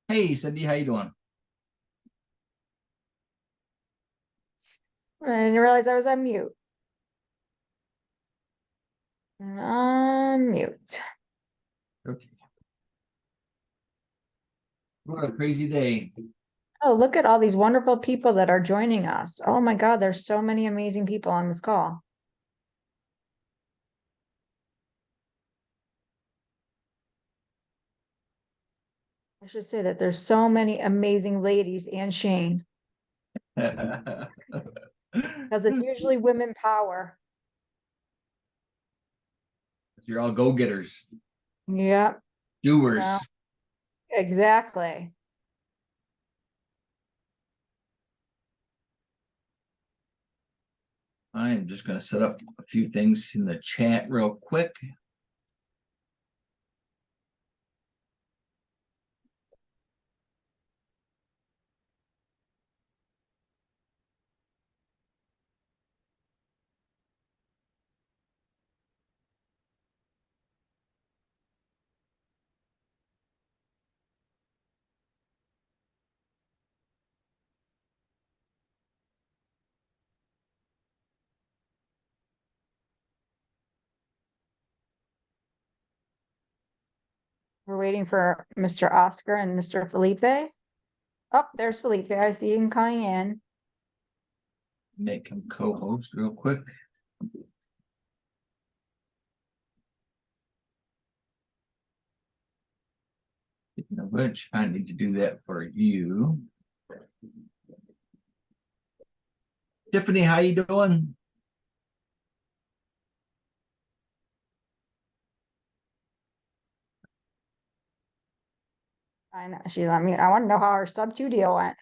Hey, Cindy, how you doing? I didn't realize I was on mute. On mute. Okay. What a crazy day. Oh, look at all these wonderful people that are joining us. Oh my God, there's so many amazing people on this call. I should say that there's so many amazing ladies and Shane, because it's usually women power. You're all go-getters, Yep. doers. Well, exactly. I'm just going to set up a few things in the chat real quick. We're waiting for Mr. Oscar and Mr. Felipe. Oh, there's Felipe. I see him coming in. Make him co-host real quick. Speaking of which, I need to do that for you. Tiffany, how you doing? I know I want to know how our sub 2 deal went.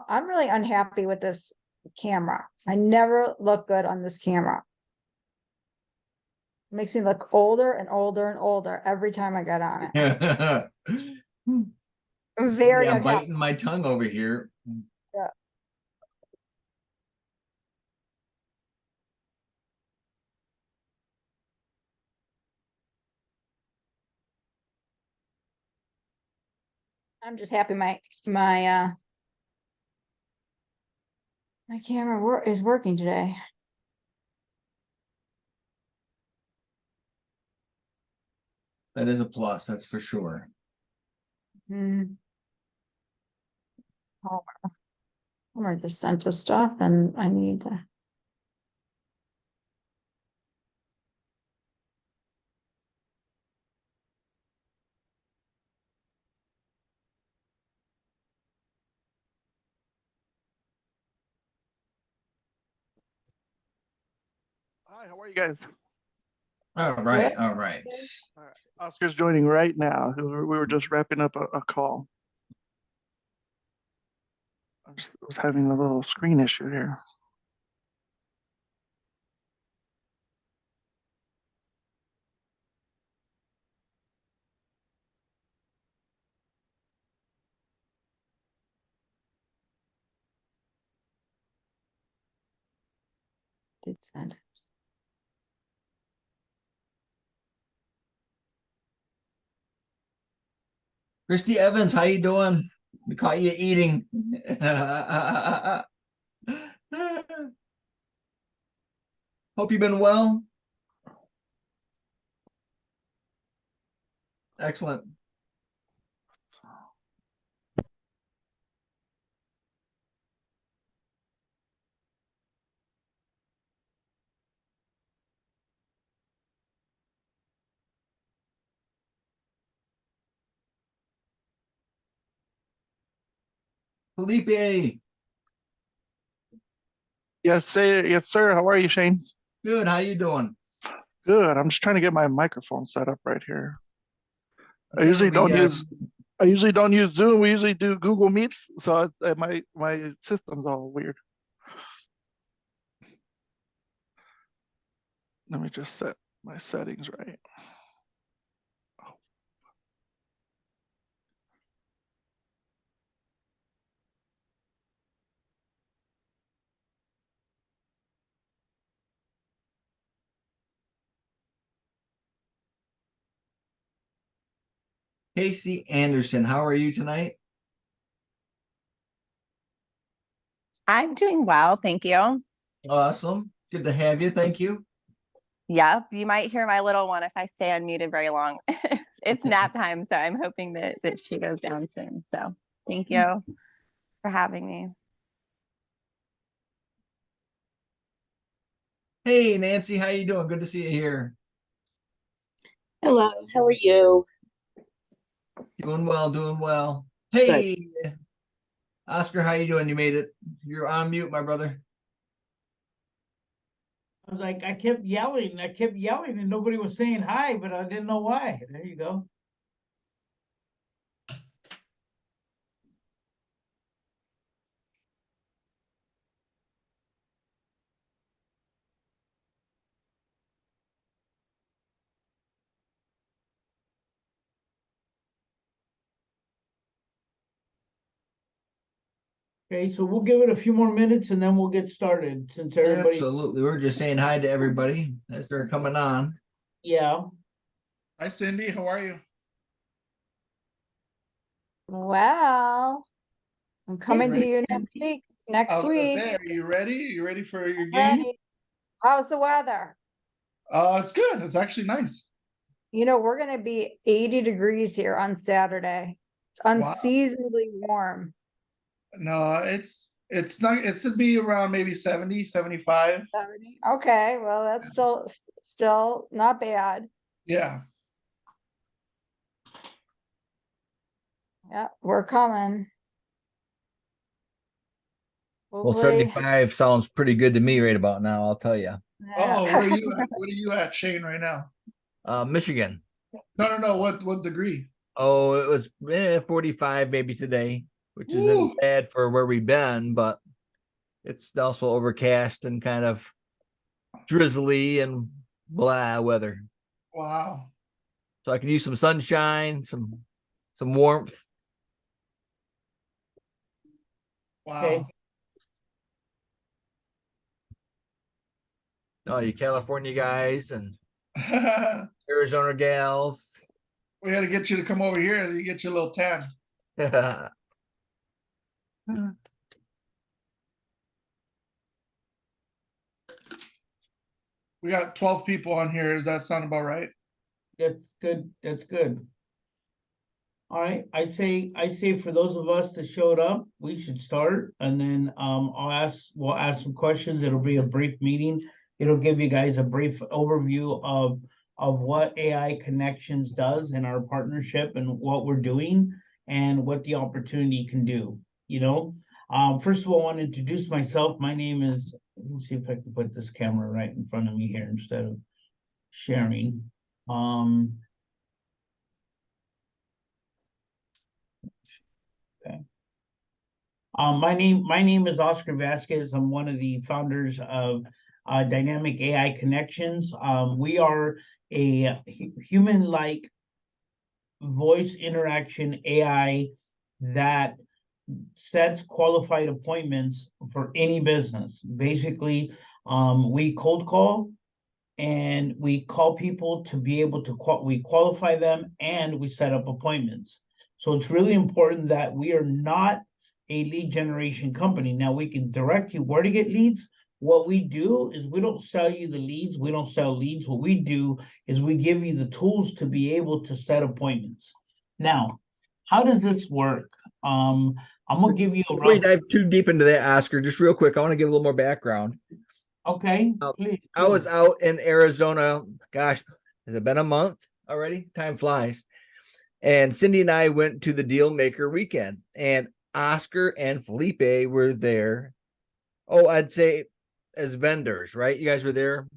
I'm really unhappy with this camera. I never look good on this camera. It makes me look older and older and older every time I get on it. I'm Cindy, very I'm unhappy. biting my tongue over here. Yeah. I'm just happy my camera is working today. That is a plus, that's for sure. Hmm. Oh, I'm just sent us stuff and I need to. Hi, how are you guys? All Good. right, all right. All right. Oscar's joining right now. We were just wrapping up a call. I was having a little screen issue here. Did send it. Christy Evans, how you doing? We caught you eating. Hope you've been well. Excellent. Felipe, Yes, sir. How are you, Shane? good. How you doing? Good. I'm just trying to get my microphone set up right here. I Sorry, usually don't use I usually don't use Zoom. We usually do Google Meets, so my system's all weird. Let me just set my settings right. Casey Anderson, how are you tonight? I'm doing well, thank you. Awesome. Good to have you. Thank you. Yeah, you might hear my little one if I stay unmuted very long. It's nap time, so I'm hoping that she goes down soon. So thank you for having me. Hey, Nancy, how you doing? Good to see you here. Hello, how are you? Doing well, doing well. Good. Hey, Oscar, how you doing? You made it. You're on mute, my brother. I was like, I kept yelling, and nobody was saying hi, but I didn't know why. There you go. Okay, so we'll give it a few more minutes and then we'll get started since everybody, Absolutely. We're just saying hi to everybody as they're coming on. yeah. Hi, Cindy. How are you? Well, I'm coming to ready? you next week. I Next was gonna week. say, are you ready? You ready for your game? Ready. How's the weather? It's good. It's actually nice. You know, we're gonna be 80 degrees here on Saturday. It's Wow. unseasonably warm. No, it's not. It's to be around maybe 70, 75. 70. Okay, well, that's still not bad. Yeah. Yeah, we're coming. Well, Hopefully, 75 sounds pretty good to me right about now, I'll tell you. Oh, where are you at? What are you at, Shane, right now? Michigan. No. What degree? Oh, it was 45 maybe today, which Woo. isn't bad for where we've been, but it's also overcast and kind of drizzly and blah weather. Wow. So I can use some sunshine, some warmth. Okay. Wow. Oh, you California guys and We Arizona gals. got to get you to come over here so you get your little tan. We got 12 people on here. Does that sound about right? That's good. That's good. All right, I say for those of us that showed up, we should start and then we'll ask some questions. It'll be a brief meeting. It'll give you guys a brief overview of what AI Connections does in our partnership and what we're doing and what the opportunity can do, you know? First of all, I want to introduce myself. My name is, let me see if I can put this camera right in front of me here instead of sharing. My name is Oscar Vasquez. I'm one of the founders of Dynamic AI Connections. We are a human-like voice interaction AI that sets qualified appointments for any business. Basically, we cold call and we call people to be able to we qualify them and we set up appointments. So it's really important that we are not a lead generation company. Now we can direct you where to get leads. What we do is we don't sell you the leads. We don't sell leads. What we do is we give you the tools to be able to set appointments. Now, how does this work? I'm gonna give you a Before you rough. dive too deep into that, Oscar, just real quick, I want to give a little more background. Okay, please. I was out in Arizona. Gosh, has it been a month already? Time flies. And Cindy and I went to the Deal Maker weekend, and Oscar and Felipe were there. Oh, I'd say as vendors, right? You guys were there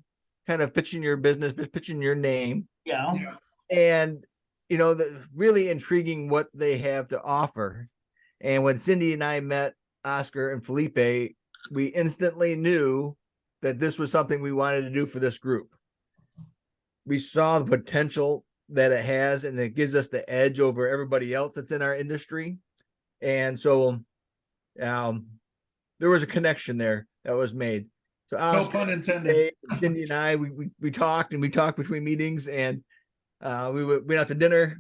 kind of pitching your business, pitching your name. Yeah. Yeah. And, really intriguing what they have to offer. And when Cindy and I met Oscar and Felipe, we instantly knew that this was something we wanted to do for this group. We saw the potential that it has, and it gives us the edge over everybody else that's in our industry. And so there was a connection there that was made. So No pun intended. Cindy and I, we talked between meetings, and we went out to dinner,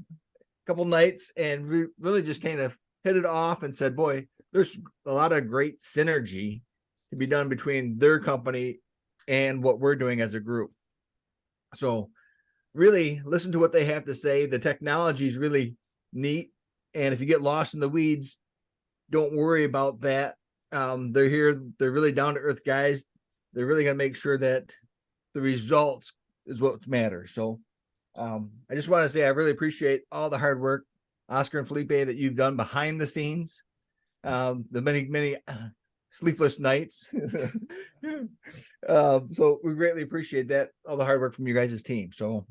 couple nights and really just kind of hit it off and said, boy, there's a lot of great synergy to be done between their company and what we're doing as a group. So really listen to what they have to say. The technology is really neat. And if you get lost in the weeds, don't worry about that. They're here. They're really down to earth guys. They're really going to make sure that the results is what matters. So I just want to say I really appreciate all the hard work, Oscar and Felipe, that you've done behind the scenes, the many sleepless nights. So we greatly appreciate that, all the hard work from you guys' team. So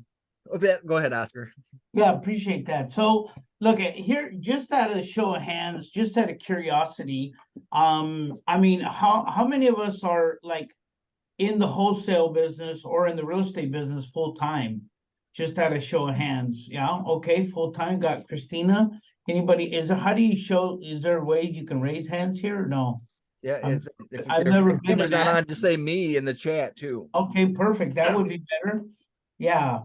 with that, go ahead, Oscar. Yeah, appreciate that. So look at here, just out of a show of hands, just out of curiosity, I mean, how many of us are like in the wholesale business or in the real estate business full time? Just out of show of hands. Yeah, okay, full time. Got Christina. Anybody how do you show, is there a way you can raise hands here or no? Yeah, I'm- if I've never been camera's an on, just say me in the chat too. Okay, perfect. That would be better. Yeah.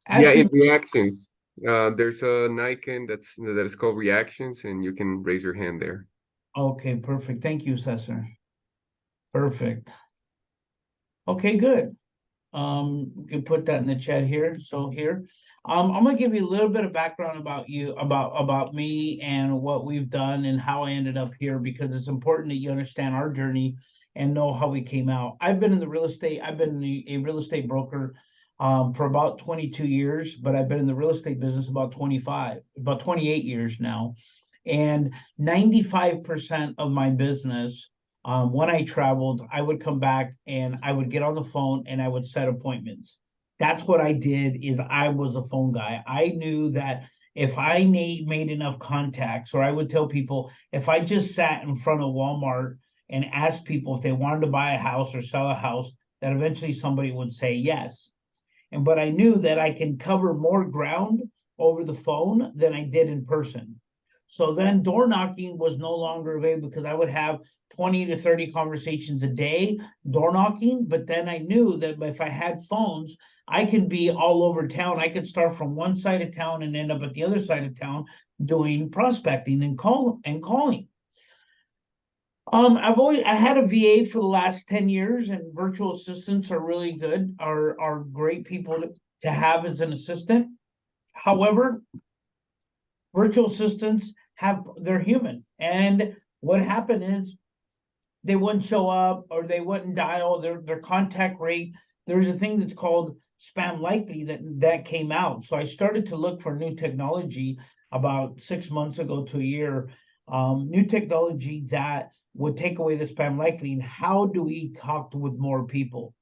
Yeah, in Actually, reactions, there's an icon that is called reactions, and you can raise your hand there. okay, perfect. Thank you, Cesar. Perfect. Okay, good. We can put that in the chat here. So here, I'm gonna give you a little bit of background about you, about me and what we've done and how I ended up here, because it's important that you understand our journey and know how we came out. I've been in the real estate, I've been a real estate broker for about 22 years, but I've been in the real estate business about 28 years now. And 95% of my business, when I traveled, I would come back and I would get on the phone and I would set appointments. That's what I did, is I was a phone guy. I knew that if I made enough contacts, or I would tell people, if I just sat in front of Walmart and asked people if they wanted to buy a house or sell a house, that eventually somebody would say yes. But I knew that I can cover more ground over the phone than I did in person. So then door knocking was no longer available, because I would have 20 to 30 conversations a day door knocking. But then I knew that if I had phones, I could be all over town. I could start from one side of town and end up at the other side of town doing prospecting and calling. I had a VA for the last 10 years, and virtual assistants are really good, are great people to have as an assistant. However, virtual assistants they're human. And what happened is they wouldn't show up, or they wouldn't dial their contact rate. There's a thing that's called spam likely that came out. So I started to look for new technology about 6 months ago to a year, new technology that would take away the spam likely. And how do we talk with more people?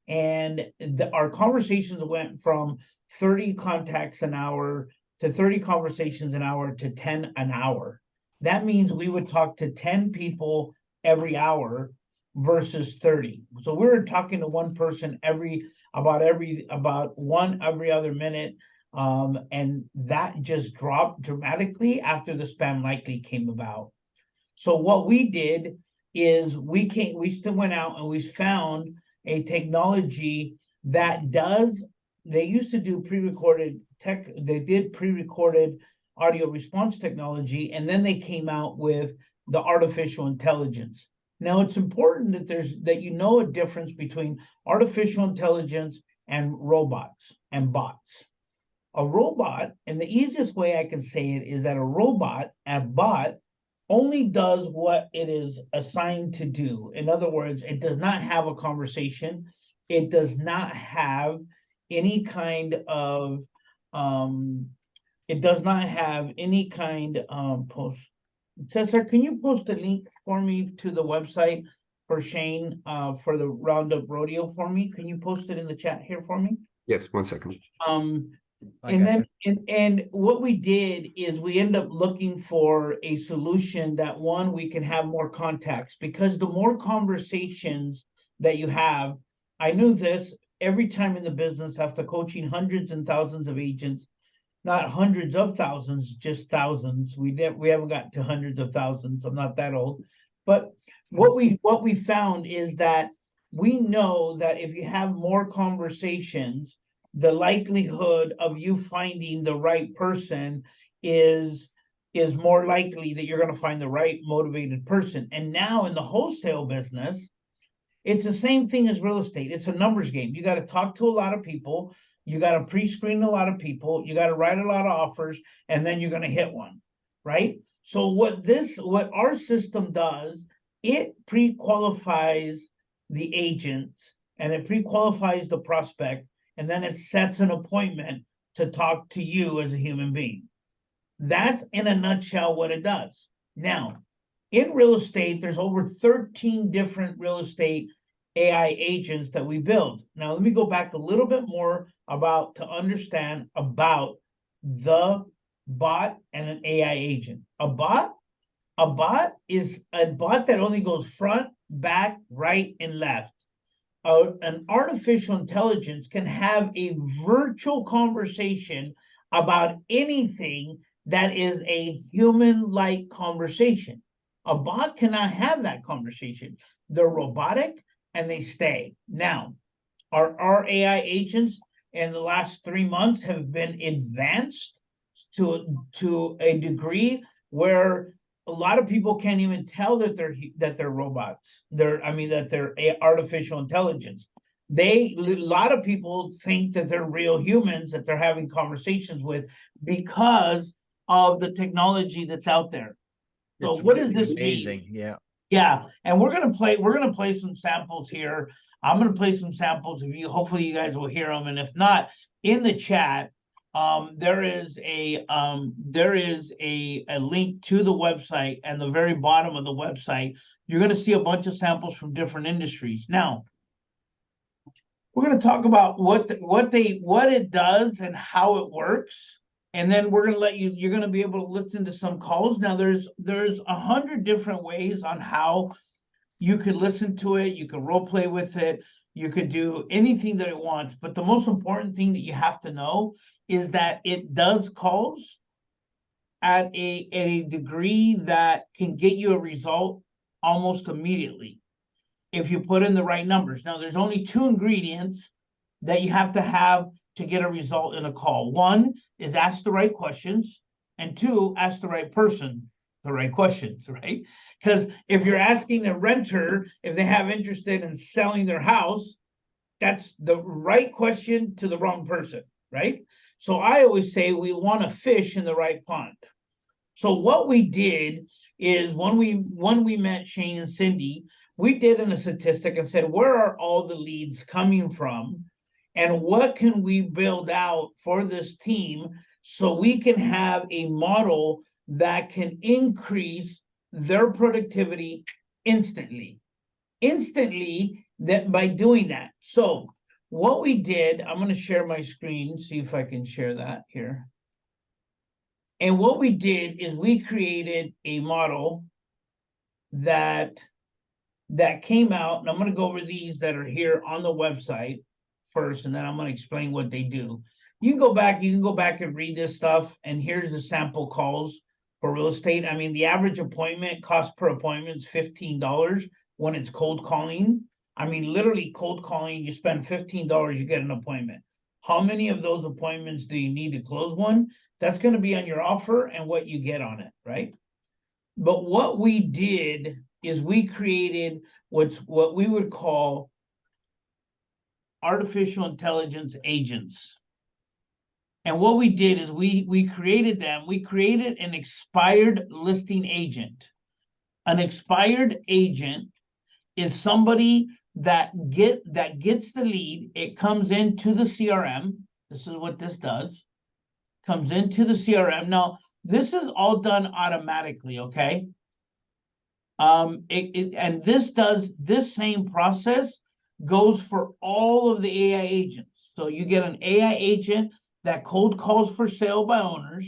And our conversations went from 30 contacts an hour to 30 conversations an hour to 10 an hour. That means we would talk to 10 people every hour versus 30. So we were talking to one person about one every other minute. And that just dropped dramatically after the spam likely came about. So what we did is we still went out and we found a technology that they used to do pre-recorded they did pre-recorded audio response technology, and then they came out with the artificial intelligence. Now it's important that you know a difference between artificial intelligence and robots and bots. A robot, and the easiest way I can say it is that a bot only does what it is assigned to do. In other words, it does not have a conversation. It does not have any kind of post. Cesar, can you post a link for me to the website for Shane for the Roundup Rodeo for me? Can you post it in the chat here for me? Yes, 1 second. And what we did is we end up looking for a solution that, one, we can have more contacts, because the more conversations that you have, I knew this every time in the business after coaching hundreds and thousands of agents, not hundreds of thousands, just thousands. We haven't got to hundreds of thousands. I'm not that old. But what we found is that we know that if you have more conversations, the likelihood of you finding the right person is more likely that you're going to find the right motivated person. And now in the wholesale business, it's the same thing as real estate. It's a numbers game. You got to talk to a lot of people. You got to pre-screen a lot of people. You got to write a lot of offers, and then you're going to hit one, right? So what our system does, it pre-qualifies the agents and it pre-qualifies the prospect, and then it sets an appointment to talk to you as a human being. That's in a nutshell what it does. Now, in real estate, there's over 13 different real estate AI agents that we build. Now, let me go back a little bit more to understand about the bot and an AI agent. A bot is a bot that only goes front, back, right, and left. An artificial intelligence can have a virtual conversation about anything that is a human-like conversation. A bot cannot have that conversation. They're robotic and they stay. Now, our AI agents in the last 3 months have been advanced to a degree where a lot of people can't even tell that they're robots. That they're artificial intelligence. A lot of people think that they're real humans that they're having conversations with because of the technology that's out there. So It's what does really this amazing? mean? Yeah. Yeah, and we're gonna play some samples here. I'm gonna play some samples. Hopefully you guys will hear them, and if not, in the chat, there is a link to the website, and the very bottom of the website, you're gonna see a bunch of samples from different industries. Now, we're gonna talk about what it does and how it works. And then we're going to you're going to be able to listen to some calls. Now there's 100 different ways on how you could listen to it. You could role play with it. You could do anything that it wants. But the most important thing that you have to know is that it does calls at a degree that can get you a result almost immediately if you put in the right numbers. Now there's only 2 ingredients that you have to get a result in a call. 1 is ask the right questions, and 2, ask the right person the right questions, right? Because if you're asking a renter if they have interest in selling their house, that's the right question to the wrong person, right? So I always say we want to fish in the right pond. So what we did is when we met Shane and Cindy, we did a statistic and said, where are all the leads coming from? And what can we build out for this team so we can have a model that can increase their productivity instantly that by doing that. So what we did, I'm going to share my screen, see if I can share that here. And what we did is we created a model that came out, and I'm going to go over these that are here on the website first, and then I'm going to explain what they do. You can go back and read this stuff, and here's the sample calls for real estate. I mean, the average appointment cost per appointment is $15 when it's cold calling. I mean, literally cold calling, you spend $15, you get an appointment. How many of those appointments do you need to close one? That's going to be on your offer and what you get on it, right? But what we did is we created what we would call artificial intelligence agents. And what we did is we created them. We created an expired listing agent. An expired agent is somebody that gets the lead. It comes into the CRM. This is what this does. Comes into the CRM. Now, this is all done automatically, okay? And this same process goes for all of the AI agents. So you get an AI agent that cold calls for sale by owners,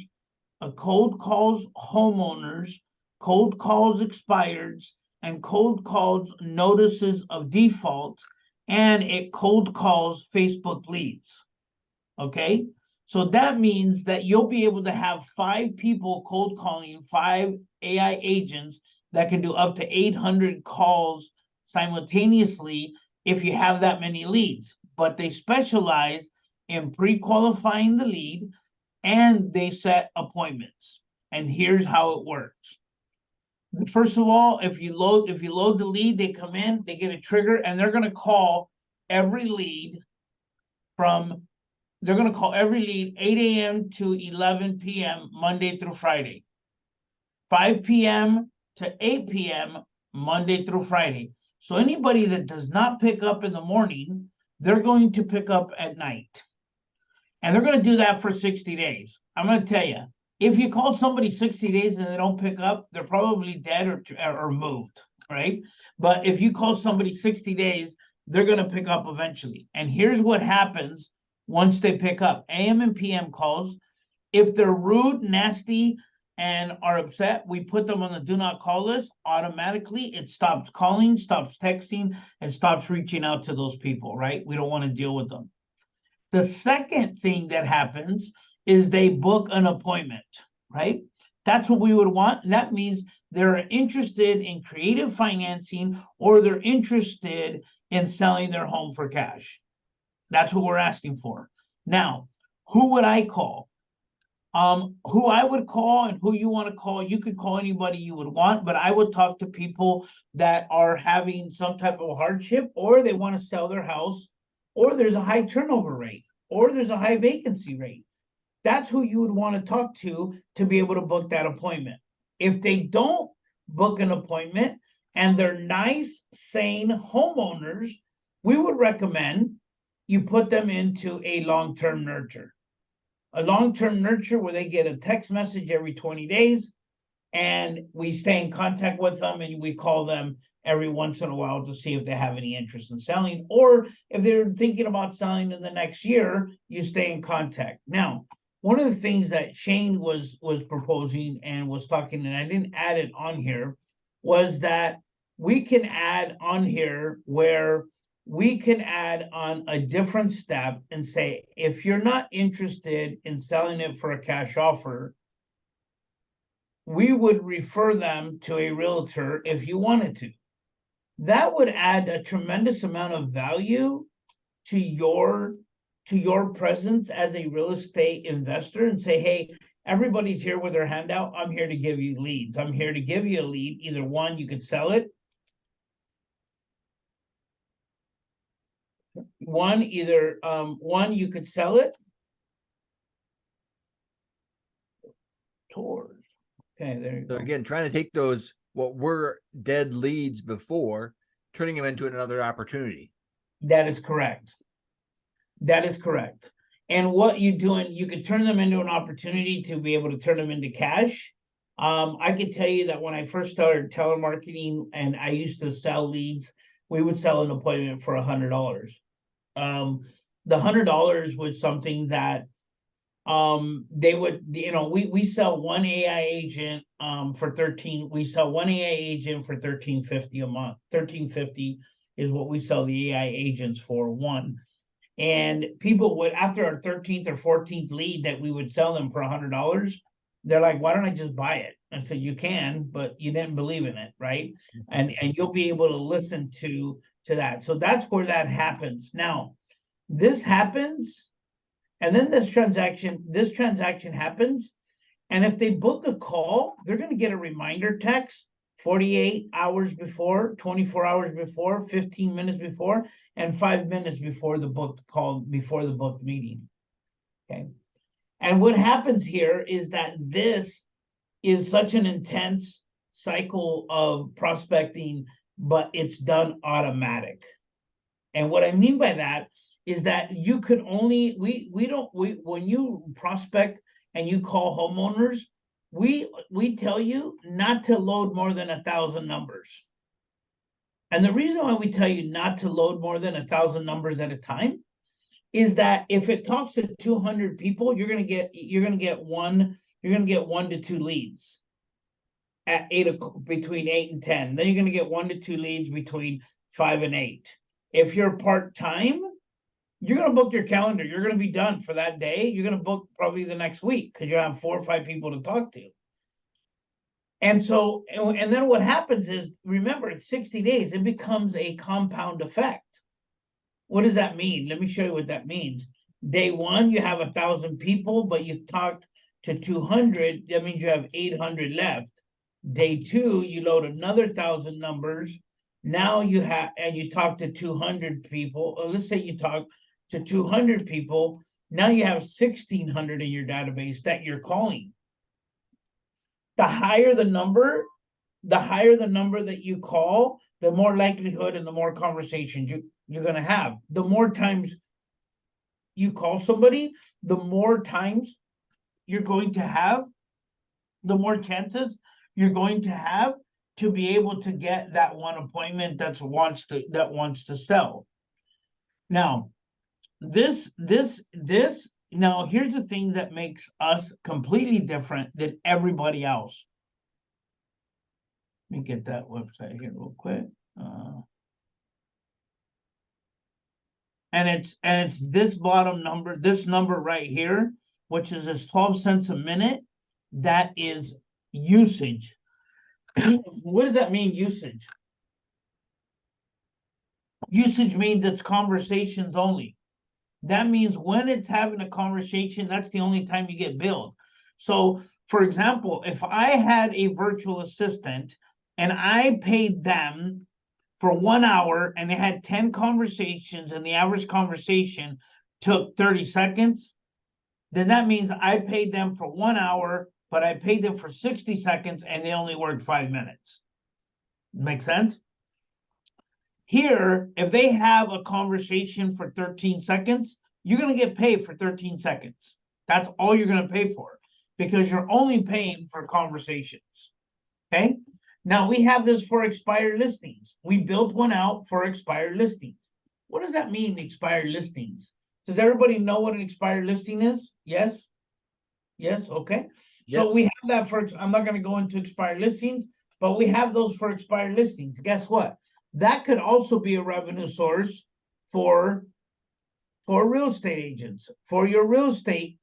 a cold calls homeowners, cold calls expireds, and cold calls notices of default, and it cold calls Facebook leads. Okay, so that means that you'll be able to have 5 people cold calling 5 AI agents that can do up to 800 calls simultaneously if you have that many leads. But they specialize in pre-qualifying the lead, and they set appointments. And here's how it works. First of all, if you load the lead, they come in, they get a trigger, and they're going to call every lead they're going to call every lead 8 a.m. to 11 p.m. Monday through Friday, 5 p.m. to 8 p.m. Monday through Friday. So anybody that does not pick up in the morning, they're going to pick up at night. And they're going to do that for 60 days. I'm going to tell you, if you call somebody 60 days and they don't pick up, they're probably dead or moved, right? But if you call somebody 60 days, they're going to pick up eventually. And here's what happens once they pick up. AM and PM calls. If they're rude, nasty, and are upset, we put them on the do not call list. Automatically, it stops calling, stops texting, and stops reaching out to those people, right? We don't want to deal with them. The second thing that happens is they book an appointment, right? That's what we would want. And that means they're interested in creative financing, or they're interested in selling their home for cash. That's what we're asking for. Now, who would I call? Who I would call and who you want to call, you could call anybody you would want, but I would talk to people that are having some type of hardship, or they want to sell their house, or there's a high turnover rate, or there's a high vacancy rate. That's who you would want to talk to be able to book that appointment. If they don't book an appointment and they're nice, sane homeowners, we would recommend you put them into a long-term nurture. A long-term nurture where they get a text message every 20 days, and we stay in contact with them, and we call them every once in a while to see if they have any interest in selling, or if they're thinking about selling in the next year, you stay in contact. Now, one of the things that Shane was proposing and was talking, and I didn't add it on here, was that we can add on here where we can add on a different step and say, if you're not interested in selling it for a cash offer, we would refer them to a realtor if you wanted to. That would add a tremendous amount of value to your presence as a real estate investor, and say, hey, everybody's here with their hand out. I'm here to give you leads. I'm here to give you a lead. Either one, you could sell it. One, you could sell it. Tours. Okay, there you So go. again, trying to take those, what were dead leads before, turning them into another opportunity. That is correct. That is correct. And what you doing, you could turn them into an opportunity to be able to turn them into cash. I could tell you that when I first started telemarketing and I used to sell leads, we would sell an appointment for $100. The $100 was something that they would, we sell one AI agent we sell one AI agent for $13.50 a month. $13.50 is what we sell the AI agents for, one. And people would, after our 13th or 14th lead that we would sell them for $100, they're like, why don't I just buy it? I said, you can, but you didn't believe in it, right? And you'll be able to listen to that. So that's where that happens. Now, this happens, and then this transaction happens. And if they book a call, they're going to get a reminder text 48 hours before, 24 hours before, 15 minutes before, and 5 minutes before the booked call, before the booked meeting. Okay. And what happens here is that this is such an intense cycle of prospecting, but it's done automatic. And what I mean by that is that you could only, when you prospect and you call homeowners, we tell you not to load more than 1,000 numbers. And the reason why we tell you not to load more than 1,000 numbers at a time is that if it talks to 200 people, you're gonna get 1 to 2 leads at between 8 and 10. Then you're gonna get 1 to 2 leads between 5 and 8. If you're part-time, you're going to book your calendar. You're going to be done for that day. You're going to book probably the next week because you have 4 or 5 people to talk to. And so, and then what happens is, remember, it's 60 days. It becomes a compound effect. What does that mean? Let me show you what that means. Day one, you have 1,000 people, but you talked to 200. That means you have 800 left. Day two, you load another 1,000 numbers. Now you have, and you talk to 200 people. Or let's say you talk to 200 people. Now you have 1,600 in your database that you're calling. The higher the number that you call, the more likelihood and the more conversations you're going to have. The more times you call somebody, the more times you're going to have, the more chances you're going to have to be able to get that one appointment that wants to sell. Now, now here's the thing that makes us completely different than everybody else. Let me get that website here real quick. And it's this bottom number, this number right here, which is this 12 cents a minute. That is usage. What does that mean, usage? Usage means it's conversations only. That means when it's having a conversation, that's the only time you get billed. So, for example, if I had a virtual assistant and I paid them for 1 hour and they had 10 conversations and the average conversation took 30 seconds, then that means I paid them for 1 hour, but I paid them for 60 seconds and they only worked 5 minutes. Make sense? Here, if they have a conversation for 13 seconds, you're going to get paid for 13 seconds. That's all you're going to pay for because you're only paying for conversations. Okay? Now we have this for expired listings. We built one out for expired listings. What does that mean, expired listings? Does everybody know what an expired listing is? Yes? Yes, okay. So Yes. we have that for, I'm not going to go into expired listings, but we have those for expired listings. Guess what? That could also be a revenue source for real estate agents, for your real estate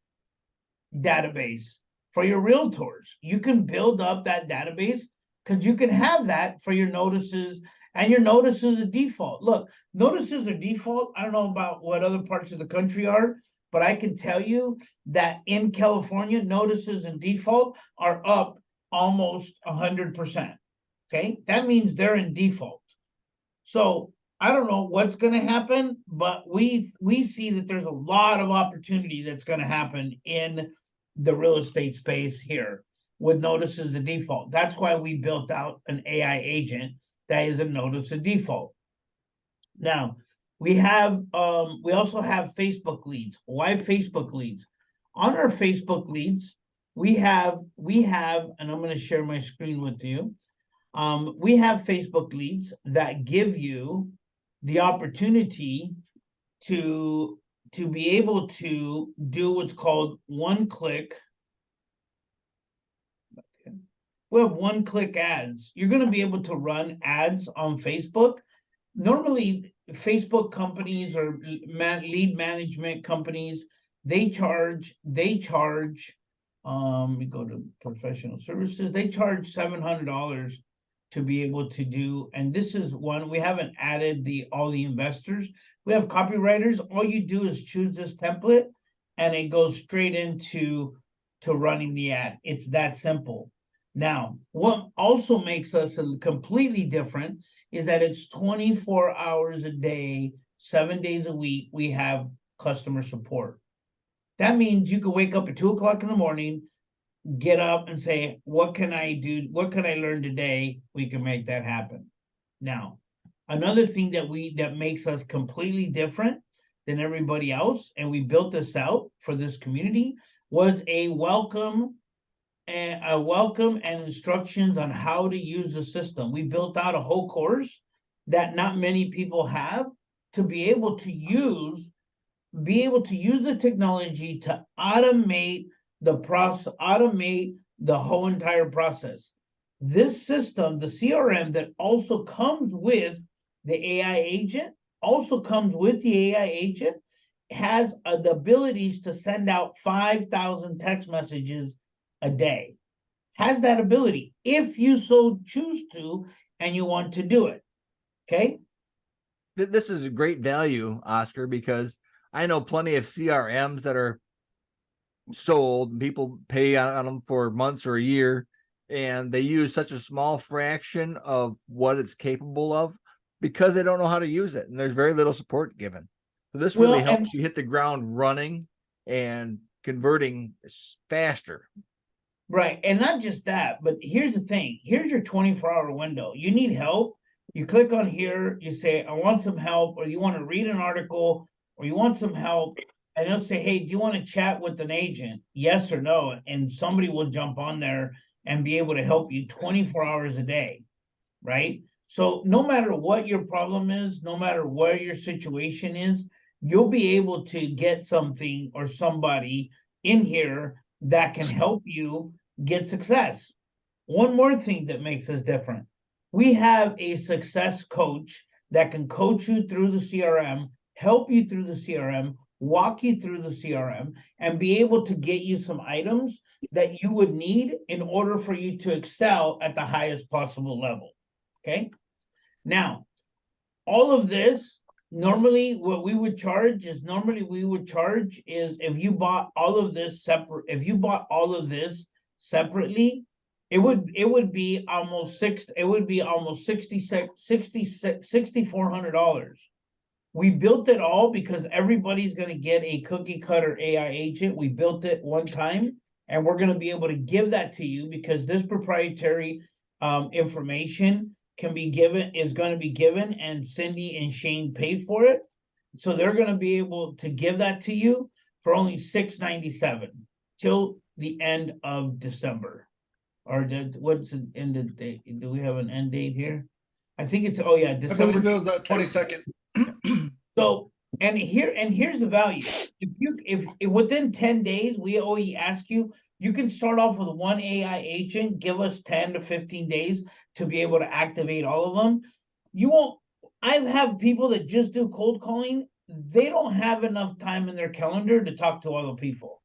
database, for your realtors. You can build up that database because you can have that for your notices, and your notices are default. Look, notices are default. I don't know about what other parts of the country are, but I can tell you that in California, notices and default are up almost 100%. Okay, that means they're in default. So I don't know what's going to happen, but we see that there's a lot of opportunity that's going to happen in the real estate space here with notices the default. That's why we built out an AI agent that is a notice of default. Now we also have Facebook leads. Why Facebook leads? On our Facebook leads, we have, and I'm going to share my screen with you. We have Facebook leads that give you the opportunity to be able to do what's called one-click. Okay. We have one-click ads. You're going to be able to run ads on Facebook. Normally, Facebook companies or lead management companies, they charge, we go to professional services, they charge $700 to be able to do, and this is one, we haven't added all the investors. We have copywriters. All you do is choose this template and it goes straight into running the ad. It's that simple. Now, what also makes us completely different is that it's 24 hours a day, 7 days a week, we have customer support. That means you could wake up at 2 o'clock in the morning, get up and say, what can I do? What can I learn today? We can make that happen. Now, another thing that makes us completely different than everybody else, and we built this out for this community, was a welcome and instructions on how to use the system. We built out a whole course that not many people have to be able to use the technology to automate the process, automate the whole entire process. This system, the CRM that also comes with the AI agent, has the abilities to send out 5,000 text messages a day. Has that ability if you so choose to and you want to do it. Okay. This is a great value, Oscar, because I know plenty of CRMs that are sold, and people pay on them for months or a year, and they use such a small fraction of what it's capable of because they don't know how to use it, and there's very little support given. So this really Well, and helps you hit the ground running and converting faster. right, and not just that, but here's the thing. Here's your 24-hour window. You need help. You click on here, you say, I want some help, or you want to read an article, or you want some help, and they'll say, hey, do you want to chat with an agent? Yes or no? And somebody will jump on there and be able to help you 24 hours a day, right? So no matter what your problem is, no matter where your situation is, you'll be able to get something or somebody in here that can help you get success. One more thing that makes us different. We have a success coach that can coach you through the CRM, help you through the CRM, walk you through the CRM, and be able to get you some items that you would need in order for you to excel at the highest possible level. Okay. Now, all of this, normally what we would charge is if you bought all of this separately, it would be almost $6,400. We built it all because everybody's going to get a cookie cutter AI agent. We built it one time, and we're going to be able to give that to you because this proprietary information is going to be given, and Cindy and Shane paid for it. So they're going to be able to give that to you for only $697 till the end of December. Or what's the end of date? Do we have an end date here? I think it's, oh yeah, I December. believe it was the 22nd. So, and here's the value. If within 10 days, we always ask you, you can start off with one AI agent, give us 10 to 15 days to be able to activate all of them. You won't, I have people that just do cold calling. They don't have enough time in their calendar to talk to other people.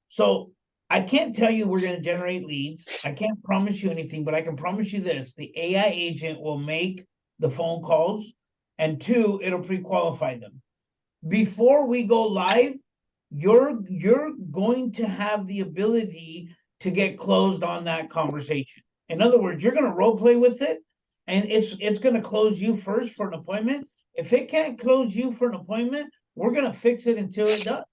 So I can't tell you we're going to generate leads. I can't promise you anything, but I can promise you this. The AI agent will make the phone calls, and two, it'll pre-qualify them. Before we go live, you're going to have the ability to get closed on that conversation. In other words, you're going to role play with it, and it's going to close you first for an appointment. If it can't close you for an appointment, we're going to fix it until it does.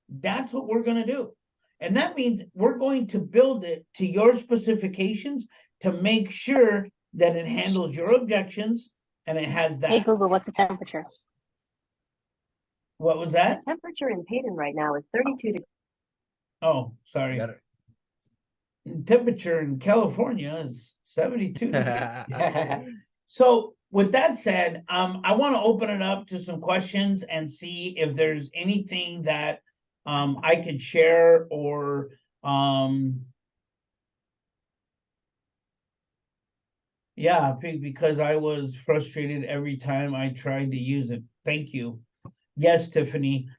That's what we're going to do. And that means we're going to build it to your specifications to make sure that it handles your objections and it has that. Hey Google, what's the temperature? What was that? Temperature in Payton right now is 32 degrees. Oh, sorry. Better. Temperature in California is 72 degrees. So with that said, I want to open it up to some questions and see if there's anything that I could share or yeah, because I was frustrated every time I tried to use it. Thank you. Yes, Tiffany.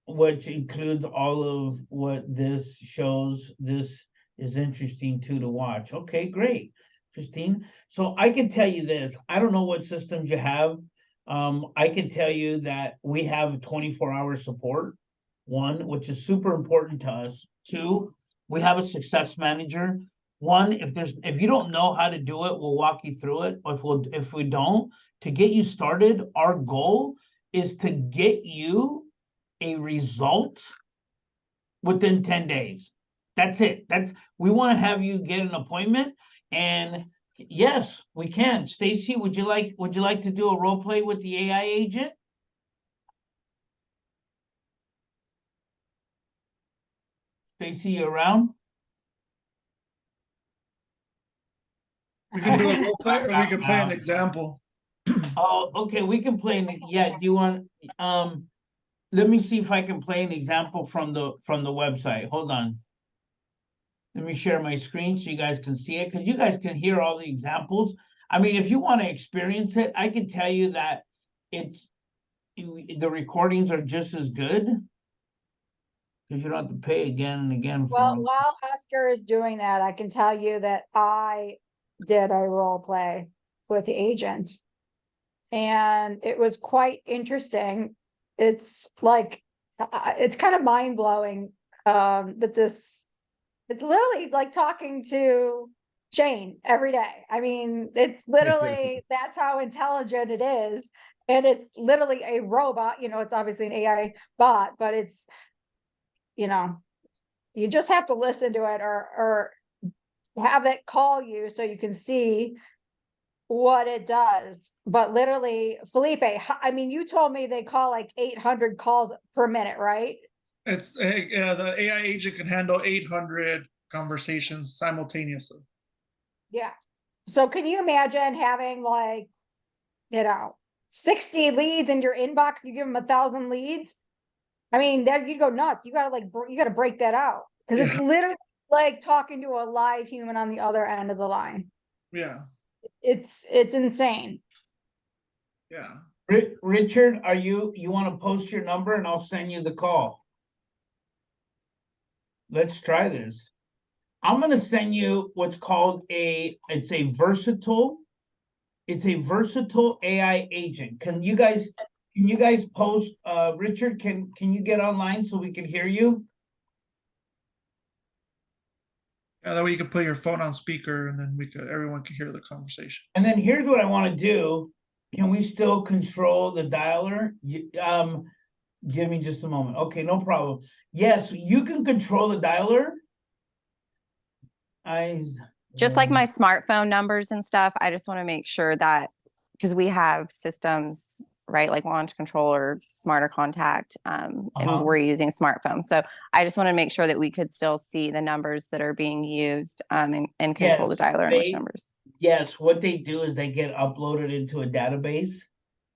Which includes all of what this shows. This is interesting too to watch. Okay, great, Christine. So I can tell you this. I don't know what systems you have. I can tell you that we have 24-hour support, one, which is super important to us. Two, we have a success manager. One, if you don't know how to do it, we'll walk you through it. If we don't, to get you started, our goal is to get you a result within 10 days. That's it. We want to have you get an appointment, and yes, we can. Stacy, would you like to do a role play with the AI agent? Stacy, you around? We can do a role play, or we can play an example. Oh, okay, we can play. Yeah, do you want, let me see if I can play an example from the website. Hold on. Let me share my screen so you guys can see it, because you guys can hear all the examples. I mean, if you want to experience it, I can tell you that the recordings are just as good, because you don't have to pay again and again for Well, them. while Oscar is doing that, I can tell you that I did a role play with the agent. And it was quite interesting it's like, it's kind of mind blowing, that it's literally like talking to Shane every day. I mean, it's literally, that's how intelligent it is. And it's literally a robot, it's obviously an AI bot, but it's, you just have to listen to it or have it call you so you can see what it does. But literally, Felipe, I mean, you told me they call like 800 calls per minute, right? It's the AI agent can handle 800 conversations simultaneously. Yeah. So can you imagine having like, 60 leads in your inbox, you give them 1,000 leads? I mean, that you'd go nuts. You gotta break that out. Because it's Yeah. literally like talking to a live human on the other end of the line. Yeah, It's insane. yeah. Richard, you want to post your number and I'll send you the call? Let's try this. I'm going to send you what's called it's a versatile AI agent. Can you guys post, Richard, can you get online so we can hear you? Yeah, that way you can put your phone on speaker and then everyone can hear the conversation. And then here's what I want to do. Can we still control the dialer? Give me just a moment. Okay, no problem. Yes, you can control the dialer. Just like my smartphone numbers and stuff, I just want to make sure that, because we have systems, right, like Launch Controller, Smarter Contact, and we're using smartphones. So I just want to make sure that we could still see the numbers that are being used, and control the dialer and which numbers. Yes, what they do is they get uploaded into a database,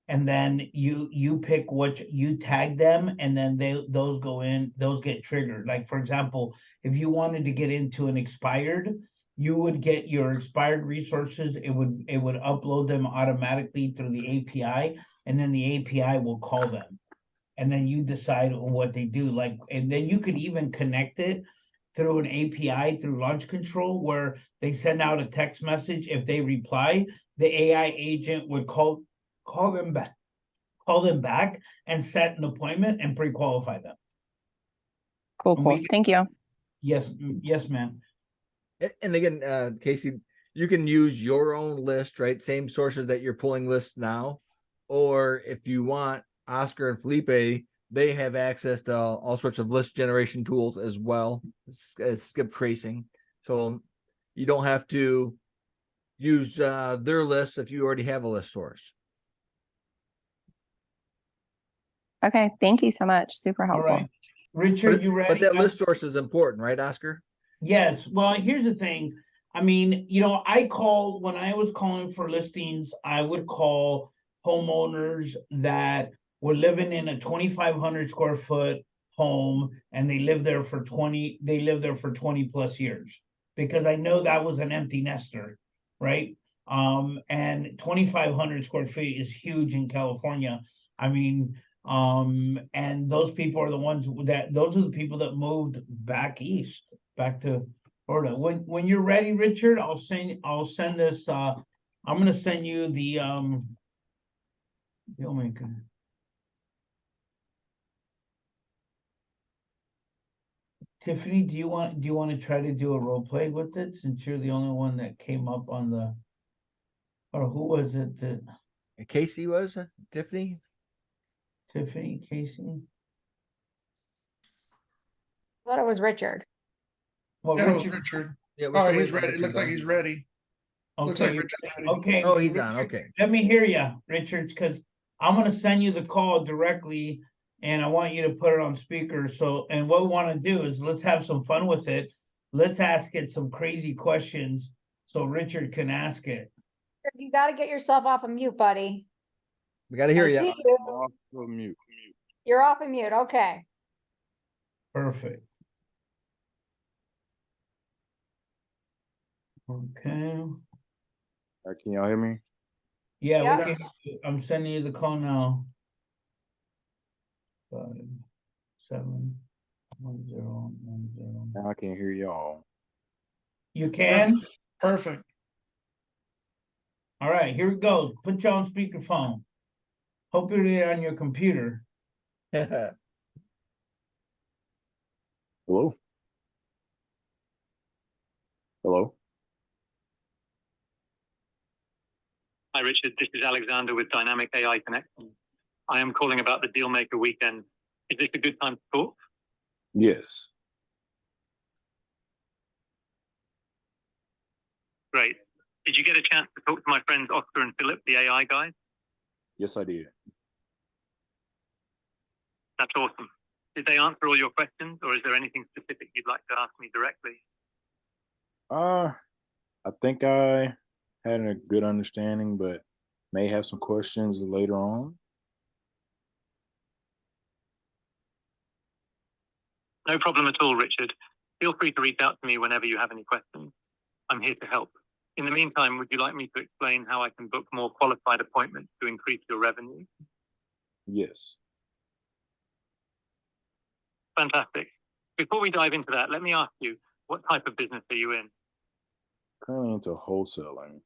and then you pick what you tag them, and then those get triggered. Like, for example, if you wanted to get into an expired, you would get your expired resources. It would upload them automatically through the API, and then the API will call them, and then you decide on what they do. Like, and then you could even connect it through an API through Launch Control, where they send out a text message. If they reply, the AI agent would call them back and set an appointment and pre-qualify them. Cool. Thank you. Yes, ma'am. And again, Casey, you can use your own list, right? Same sources that you're pulling lists now. Or if you want, Oscar and Felipe, they have access to all sorts of list generation tools as well as skip tracing. So you don't have to use their list if you already have a list source. Okay, thank you so much. Super helpful. All right, Richard, you ready? But that list source is important, right, Oscar? Yes. Well, here's the thing. I mean, when I was calling for listings, I would call homeowners that were living in a 2,500 square foot home, and they lived there for 20 plus years, because I know that was an empty nester, right? And 2,500 square feet is huge in California. I mean, and those people are those are the people that moved back east, back to Florida. When you're ready, Richard, I'll send this, I'm gonna send you the dealmaker. Tiffany, do you want to try to do a role play with it, since you're the only one that came up on the, or who was it that Casey was Tiffany? Tiffany, Casey? I thought it was Richard. Well, Yeah, it was Richard. Richard. Yeah, Oh, he's ready. It looks like he's ready. Looks like Okay, Richard's ready. okay. Oh, he's Richard, on. Okay. Let me hear you, Richard, because I'm gonna send you the call directly, and I want you to put it on speaker. So, and what we want to do is let's have some fun with it. Let's ask it some crazy questions so Richard can ask it. You got to get yourself off of mute, buddy. We got to hear I you. see you. You're off of mute. Okay. Perfect. Okay. Can y'all hear me? Yeah, Yeah. we can. I'm sending you the call now. 5, 7, 1, 0, 1, 0. Now I can hear y'all. You can? Perfect. All right, here we go. Put you on speakerphone. Hope you're there on your computer. Hello? Hello? Hi, Richard. This is Alexander with Dynamic AI Connection. I am calling about the Dealmaker weekend. Is this a good time to talk? Yes. Great. Did you get a chance to talk to my friends Oscar and Philip, the AI guys? Yes, I did. That's awesome. Did they answer all your questions, or is there anything specific you'd like to ask me directly? I think I had a good understanding, but may have some questions later on. No problem at all, Richard. Feel free to reach out to me whenever you have any questions. I'm here to help. In the meantime, would you like me to explain how I can book more qualified appointments to increase your revenue? Yes. Fantastic. Before we dive into that, let me ask you, what type of business are you in? Currently into wholesaling.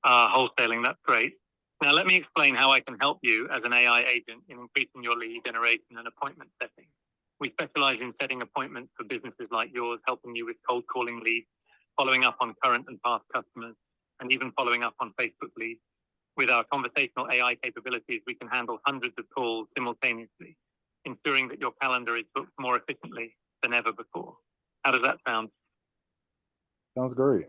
Wholesaling, that's great. Now let me explain how I can help you as an AI agent in increasing your lead generation and appointment setting. We specialize in setting appointments for businesses like yours, helping you with cold calling leads, following up on current and past customers, and even following up on Facebook leads. With our conversational AI capabilities, we can handle hundreds of calls simultaneously, ensuring that your calendar is booked more efficiently than ever before. How does that sound? Sounds great.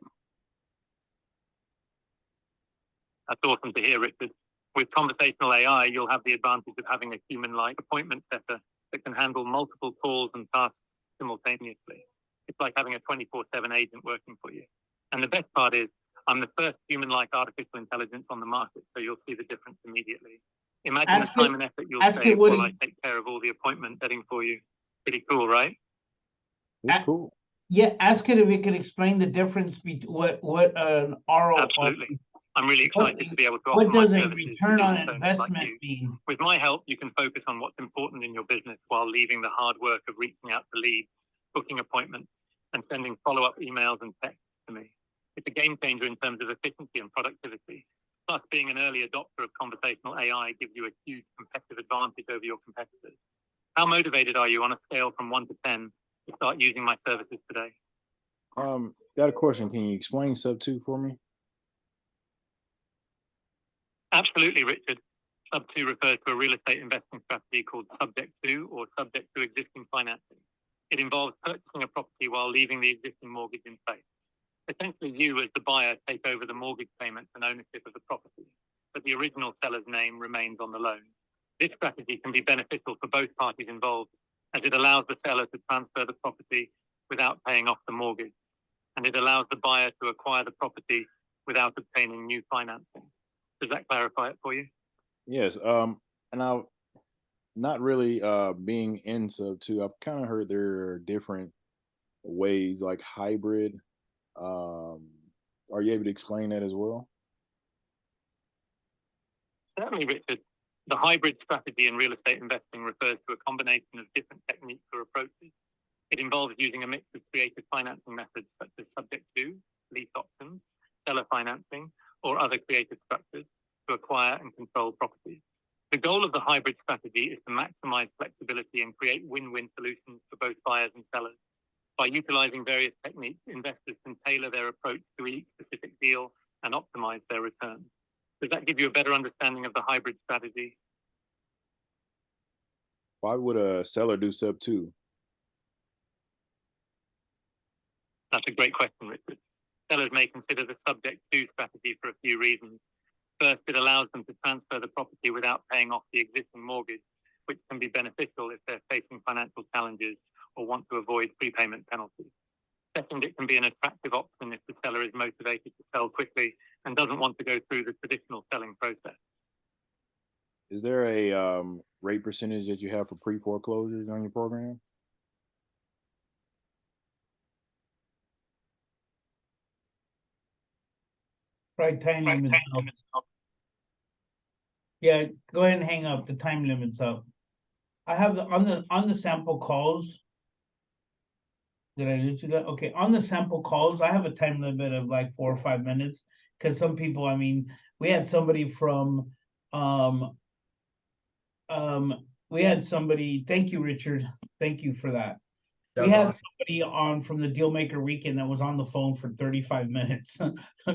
That's awesome to hear, Richard. With conversational AI, you'll have the advantage of having a human-like appointment setter that can handle multiple calls and tasks simultaneously. It's like having a 24/7 agent working for you. And the best part is, I'm the first human-like artificial intelligence on the market, so you'll see the difference immediately. Imagine the time and effort you'll save while I take care of all the appointment setting for you. Pretty cool, right? It's cool. Yeah, ask it if it could explain the difference between what an RO. Absolutely. I'm really excited to be able to offer What does my a services to return on business owners like investment you. mean? With my help, you can focus on what's important in your business while leaving the hard work of reaching out to leads, booking appointments, and sending follow-up emails and texts to me. It's a game changer in terms of efficiency and productivity. Plus, being an early adopter of conversational AI gives you a huge competitive advantage over your competitors. How motivated are you on a scale from 1 to 10 to start using my services today? Got a question. Can you explain sub 2 for me? Absolutely, Richard. Sub 2 refers to a real estate investing strategy called Subject to or Subject to Existing Financing. It involves purchasing a property while leaving the existing mortgage in place. Essentially, you as the buyer take over the mortgage payments and ownership of the property, but the original seller's name remains on the loan. This strategy can be beneficial for both parties involved, as it allows the seller to transfer the property without paying off the mortgage, and it allows the buyer to acquire the property without obtaining new financing. Does that clarify it for you? Yes. And I not really being in sub 2, I've kind of heard there are different ways like hybrid. Are you able to explain that as well? Certainly, Richard. The hybrid strategy in real estate investing refers to a combination of different techniques or approaches. It involves using a mix of creative financing methods such as subject to, lease options, seller financing, or other creative structures to acquire and control properties. The goal of the hybrid strategy is to maximize flexibility and create win-win solutions for both buyers and sellers. By utilizing various techniques, investors can tailor their approach to each specific deal and optimize their returns. Does that give you a better understanding of the hybrid strategy? Why would a seller do sub 2? That's a great question, Richard. Sellers may consider the subject to strategy for a few reasons. First, it allows them to transfer the property without paying off the existing mortgage, which can be beneficial if they're facing financial challenges or want to avoid prepayment penalties. Second, it can be an attractive option if the seller is motivated to sell quickly and doesn't want to go through the traditional selling process. Is there a rate percentage that you have for pre-foreclosures on your program? Right, time limit's up. Yeah, go ahead and hang up. The time limit's up. I have on the sample calls. Did I lose you that? Okay, on the sample calls, I have a time limit of like 4 or 5 minutes because some people, I mean, we had somebody from we had somebody, thank you, Richard. Thank you for that. That We was had awesome. somebody on from the Dealmaker Weekend that was on the phone for 35 minutes.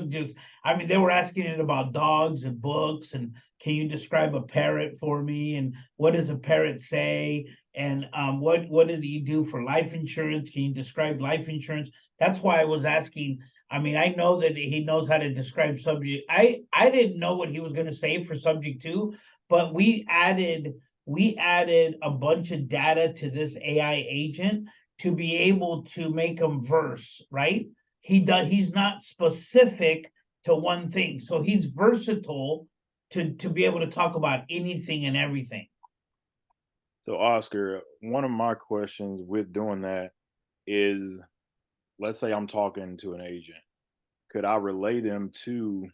Just, I mean, they were asking it about dogs and books, and can you describe a parrot for me? And what does a parrot say? And what did he do for life insurance? Can you describe life insurance? That's why I was asking. I mean, I know that he knows how to describe subject. I didn't know what he was going to say for subject two, but we added a bunch of data to this AI agent to be able to make them verse, right? He's not specific to one thing. So he's versatile to be able to talk about anything and everything. So Oscar, one of my questions with doing that is, let's say I'm talking to an agent. Could I relay them to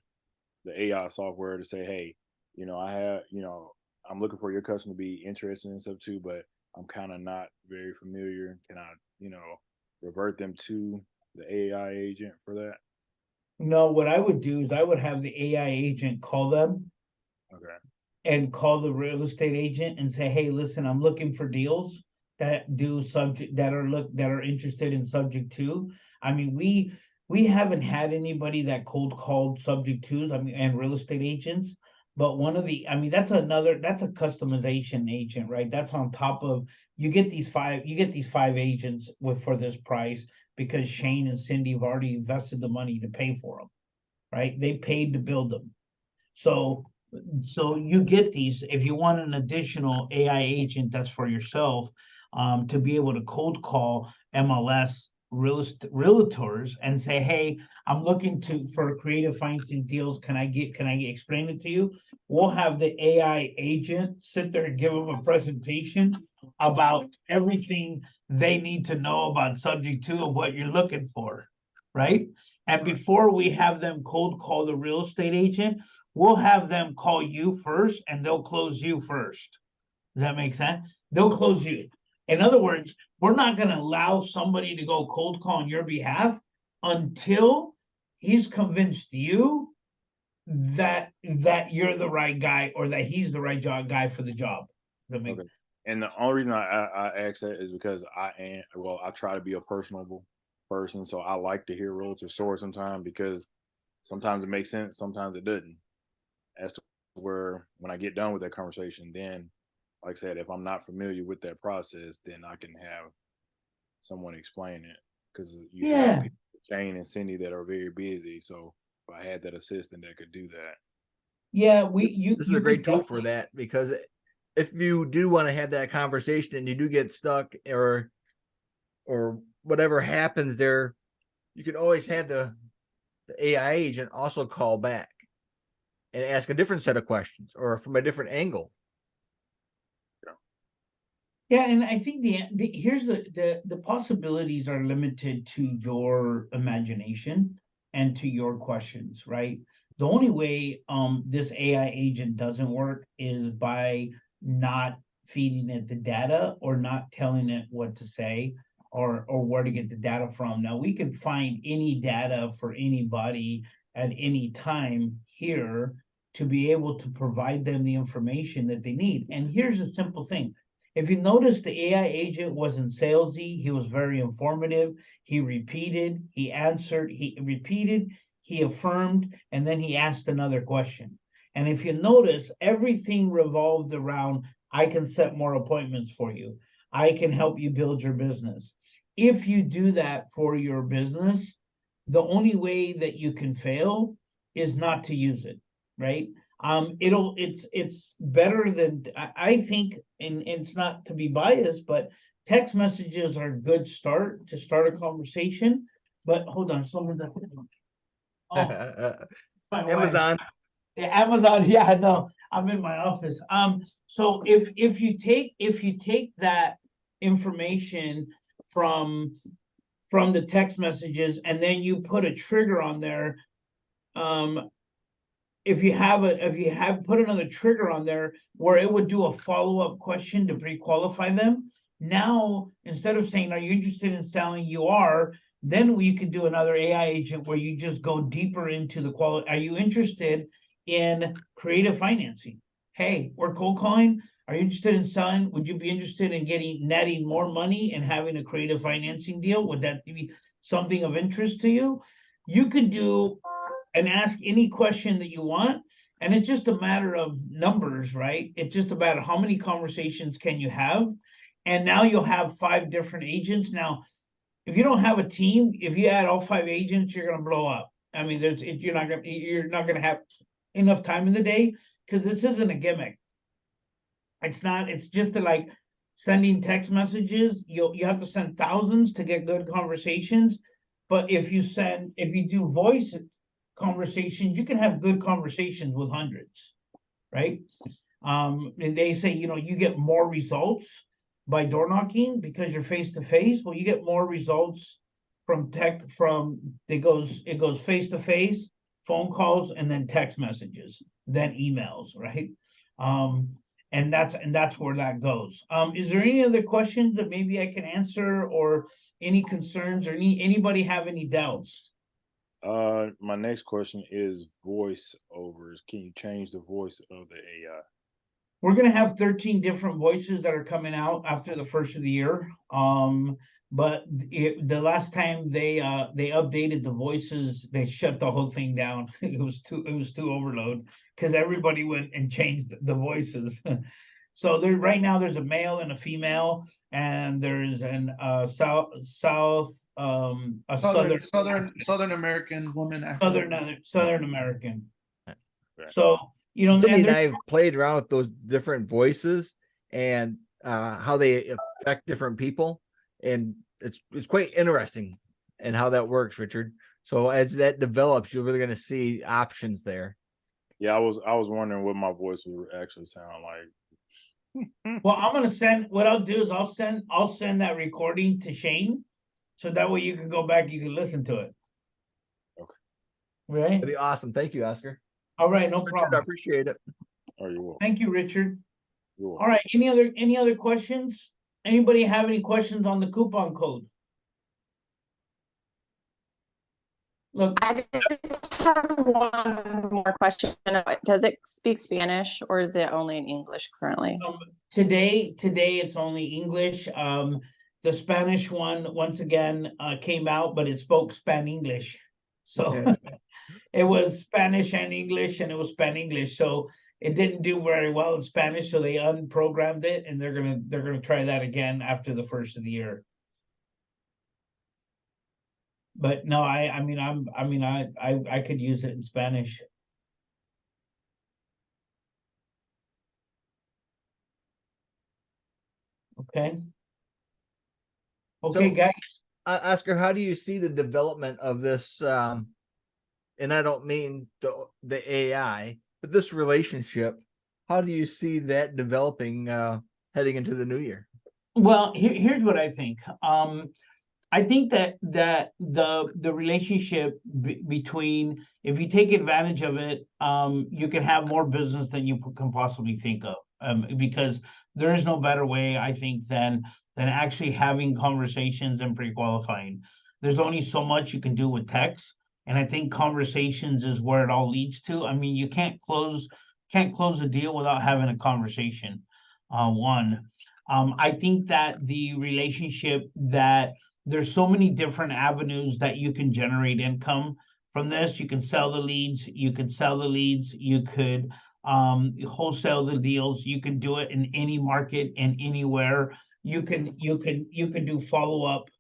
the AI software to say, hey, I'm looking for your customer to be interested in stuff too, but I'm kind of not very familiar. Can I, revert them to the AI agent for that? No, what I would do is I would have the AI agent call them. Okay. And call the real estate agent and say, hey, listen, I'm looking for deals that do subject that are interested in subject two. I mean, we haven't had anybody that cold called subject twos, I mean, and real estate agents. But that's a customization agent, right? That's on top of you get these five agents for this price because Shane and Cindy have already invested the money to pay for them, right? They paid to build them. So you get these, if you want an additional AI agent that's for yourself, to be able to cold call MLS realtors and say, hey, I'm looking for creative financing deals. Can I explain it to you? We'll have the AI agent sit there and give them a presentation about everything they need to know about subject to of what you're looking for, right? And before we have them cold call the real estate agent, we'll have them call you first and they'll close you first. Does that make sense? They'll close you. In other words, we're not going to allow somebody to go cold call on your behalf until he's convinced you that you're the right guy or that he's the right guy for the job. Okay. And the only reason I ask that is because I try to be a personable person. So I like to hear realtor stories sometimes, because sometimes it makes sense, sometimes it doesn't. As to where when I get done with that conversation, then, like I said, if I'm not familiar with that process, then I can have someone explain it, because you have people, Shane and Cindy, that are very busy. So if I had that assistant that could do that. Yeah, this is a great tool for that, because if you do want to have that conversation and you do get stuck or whatever happens there, you can always have the AI agent also call back and ask a different set of questions or from a different angle. Yeah, and I think here's the possibilities are limited to your imagination and to your questions, right? The only way this AI agent doesn't work is by not feeding it the data or not telling it what to say or where to get the data from. Now we can find any data for anybody at any time here to be able to provide them the information that they need. And here's a simple thing. If you notice, the AI agent wasn't salesy. He was very informative. He repeated, he answered, he repeated, he affirmed, and then he asked another question. And if you notice, everything revolved around, I can set more appointments for you. I can help you build your business. If you do that for your business, the only way that you can fail is not to use it, right? It's better than I think, and it's not to be biased, but text messages are a good start to start a conversation. But hold on, someone's Amazon. Yeah, Amazon. Yeah, no, I'm in my office. So if you take that information from the text messages and then you put a trigger on there, if you have put another trigger on there where it would do a follow-up question to pre-qualify them, now instead of saying, are you interested in selling? You are. Then we could do another AI agent where you just go deeper into the quality. Are you interested in creative financing? Hey, we're cold calling. Are you interested in selling? Would you be interested in netting more money and having a creative financing deal? Would that be something of interest to you? You could do and ask any question that you want. And it's just a matter of numbers, right? It's just about how many conversations can you have. And now you'll have 5 different agents. Now, if you don't have a team, if you add all 5 agents, you're gonna blow up. I mean, you're not gonna have enough time in the day, because this isn't a gimmick. It's not, it's just like sending text messages. You have to send thousands to get good conversations. But if you do voice conversations, you can have good conversations with hundreds, right? And they say, you get more results by door knocking because you're face to face. Well, you get more results it goes face to face, phone calls, and then text messages, then emails, right? And that's where that goes. Is there any other questions that maybe I can answer, or any concerns, or anybody have any doubts? My next question is voiceovers. Can you change the voice of the AI? We're gonna have 13 different voices that are coming out after the first of the year. But the last time they updated the voices, they shut the whole thing down. It was too overload, because everybody went and changed the voices. So right now there's a male and a female, and there's a Southern American woman accent. Southern American. Okay. So Cindy and I have played around with those different voices and how they affect different people, and it's quite interesting and how that works, Richard. So as that develops, you're really going to see options there. Yeah, I was wondering what my voice would actually sound like. Well, I'm gonna send. What I'll do is I'll send that recording to Shane, so that way you can go back, you can listen to it. Okay. Right. That'd be awesome. Thank you, Oscar. All right, no Richard, problem. I appreciate it. Oh, you're welcome. Thank you, Richard. You're welcome. All right. Any other questions? Anybody have any questions on the coupon code? Look, I just have one more question. Does it speak Spanish, or is it only in English currently? Today it's only English. The Spanish one, once again, came out, but it spoke Span-English. So it was Spanish and English, and it was Span-English. So it didn't do very well in Spanish, so they unprogrammed it, and they're gonna try that again after the first of the year. But no, I could use it in Spanish. Okay. Okay, So, guys. Oscar, how do you see the development of this? And I don't mean the AI, but this relationship. How do you see that developing heading into the new year? Well, here's what I think. I think that the relationship between, if you take advantage of it, you can have more business than you can possibly think of. Because there is no better way, I think, than actually having conversations and pre-qualifying. There's only so much you can do with text, and I think conversations is where it all leads to. I mean, you can't close a deal without having a conversation. I think that the relationship, that there's so many different avenues that you can generate income from this. You can sell the leads, you could wholesale the deals, you can do it in any market and anywhere. You can do follow-up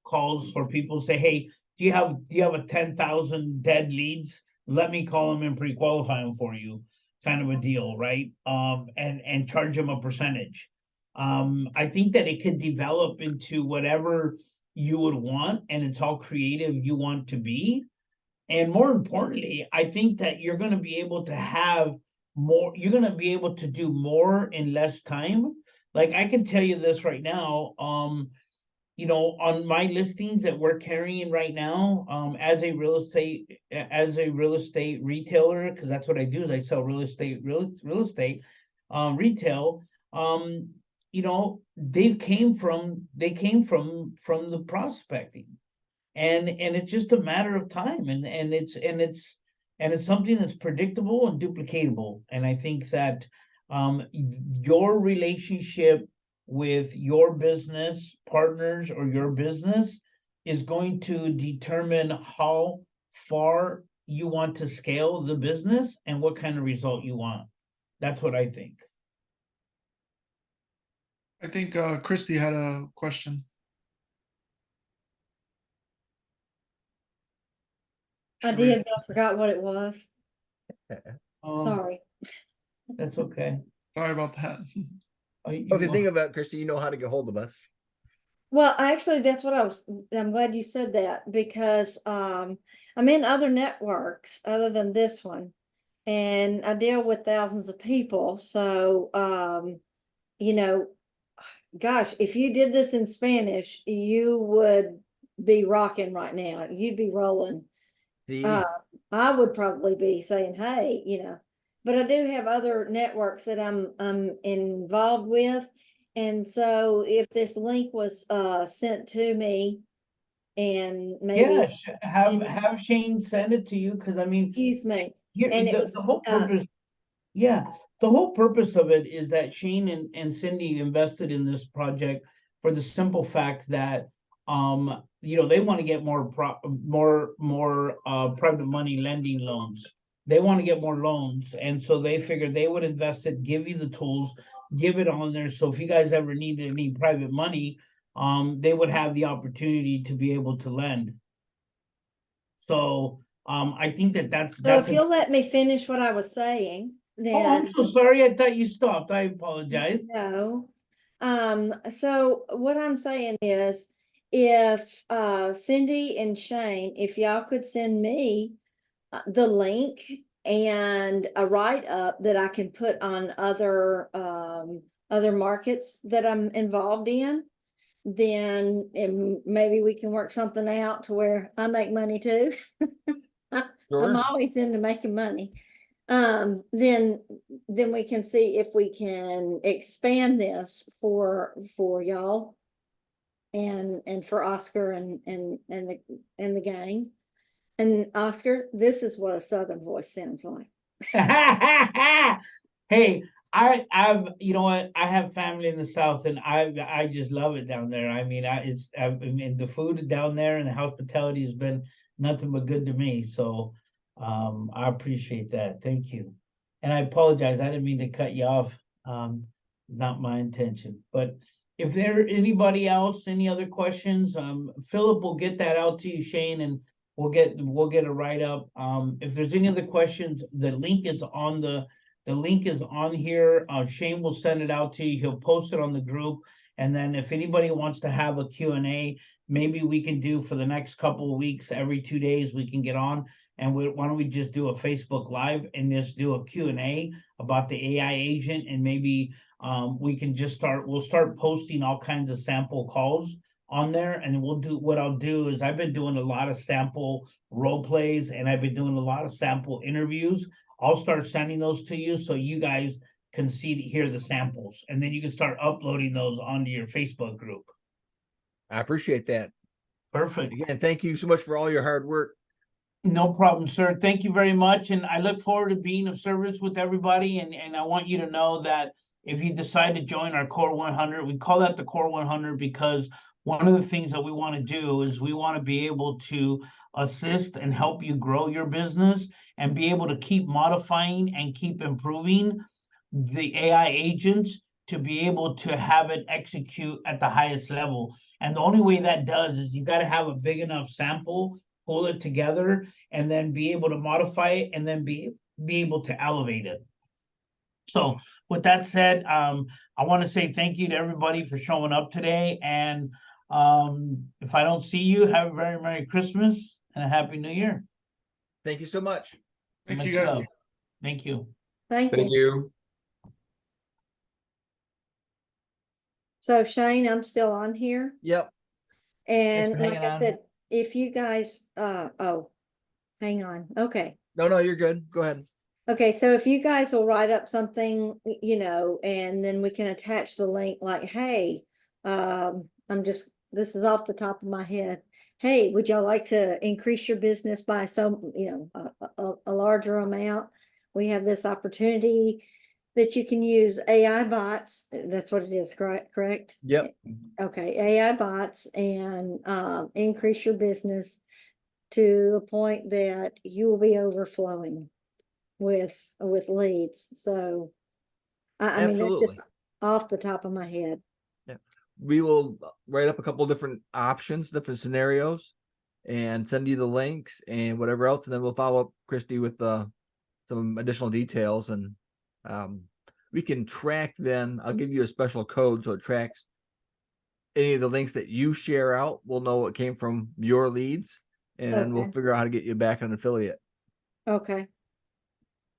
calls for people. Say, hey, do you have a 10,000 dead leads? Let me call them and pre-qualify them for you, kind of a deal, right? And charge them a percentage. I think that it could develop into whatever you would want, and it's how creative you want to be. And more importantly, I think that you're going to be able to have more, you're going to be able to do more in less time. Like, I can tell you this right now, on my listings that we're carrying right now, as a real estate retailer, because that's what I do, is I sell real estate retail. They came from the prospecting, and it's just a matter of time, and it's something that's predictable and duplicatable. And I think that Your relationship with your business partners or your business is going to determine how far you want to scale the business and what kind of result you want. That's what I think. I think Christy had a question. I did, but I forgot what it was. Um, Sorry. That's okay. Sorry about that. Okay, think about Christy, you know how to get hold of us. Well, actually, that's what I'm glad you said that because I'm in other networks other than this one. And I deal with thousands of people. So, you know, gosh, if you did this in Spanish, you would be rocking right now. You'd be rolling. See, I would probably be saying, hey, you know, but I do have other networks that I'm involved with. And so if this link was sent to me and maybe Yes, have Shane send it to you, because I mean, excuse me. here, And it was the whole purpose, yeah, the whole purpose of it is that Shane and Cindy invested in this project for the simple fact that you know, they want to get more private money lending loans. They want to get more loans, and so they figured they would invest it, give you the tools, give it on there. So if you guys ever needed any private money, they would have the opportunity to be able to lend. So I think that's so if you'll let me finish what I was saying, Oh, I'm then so sorry. I thought you stopped. I apologize. no. So what I'm saying is if Cindy and Shane, if y'all could send me the link and a write-up that I can put on other markets that I'm involved in, then maybe we can work something out to where I make money too. Sure. I'm always into making money. Then we can see if we can expand this for y'all and for Oscar and the gang. And Oscar, this is what a Southern voice sounds like. Hey, I've you know what? I have family in the South, and I just love it down there. I mean, I mean, the food down there and the hospitality has been nothing but good to me. So I appreciate that. Thank you. And I apologize. I didn't mean to cut you off. Not my intention. But if there anybody else, any other questions, Philip will get that out to you, Shane, and we'll get a write up. If there's any other questions, the link is on here. Shane will send it out to you. He'll post it on the group. And then if anybody wants to have a Q&A, maybe we can do for the next couple of weeks, every 2 days we can get on. And why don't we just do a Facebook Live and just do a Q&A about the AI agent, and maybe we can just we'll start posting all kinds of sample calls on there, and what I'll do is I've been doing a lot of sample role plays, and I've been doing a lot of sample interviews. I'll start sending those to you so you guys can hear the samples, and then you can start uploading those onto your Facebook group. I appreciate that. Perfect. Again, thank you so much for all your hard work. No problem, sir. Thank you very much. And I look forward to being of service with everybody. And I want you to know that if you decide to join our Core 100, we call that the Core 100 because one of the things that we want to do is we want to be able to assist and help you grow your business and be able to keep modifying and keep improving the AI agents to be able to have it execute at the highest level. And the only way that does is you got to have a big enough sample, pull it together, and then be able to modify it, and then be able to elevate it. So with that said, I want to say thank you to everybody for showing up today. And if I don't see you, have a very Merry Christmas and a Happy New Year. Thank you so much. Thank you, guys. Thank you. Thank Thank you. you. So Shane, I'm still on here. Yep. And for like hanging I on. said, if you guys, oh, hang on. Okay. No, you're good. Go ahead. Okay. So if you guys will write up something, you know, and then we can attach the link like, hey, this is off the top of my head. Hey, would y'all like to increase your business by some, you know, a larger amount? We have this opportunity. that you can use AI bots. That's what it is, correct? Yep. Okay, AI bots and increase your business to a point that you will be overflowing with leads. So I mean, that's just Absolutely. off the top of my head. We will write up a couple different options, different scenarios, and send you the links and whatever else, and then we'll follow up, Christy, with some additional details, and we can track. Then I'll give you a special code so it tracks any of the links that you share out. We'll know what came from your leads, and then we'll Okay. figure out how to get you back an affiliate. Okay.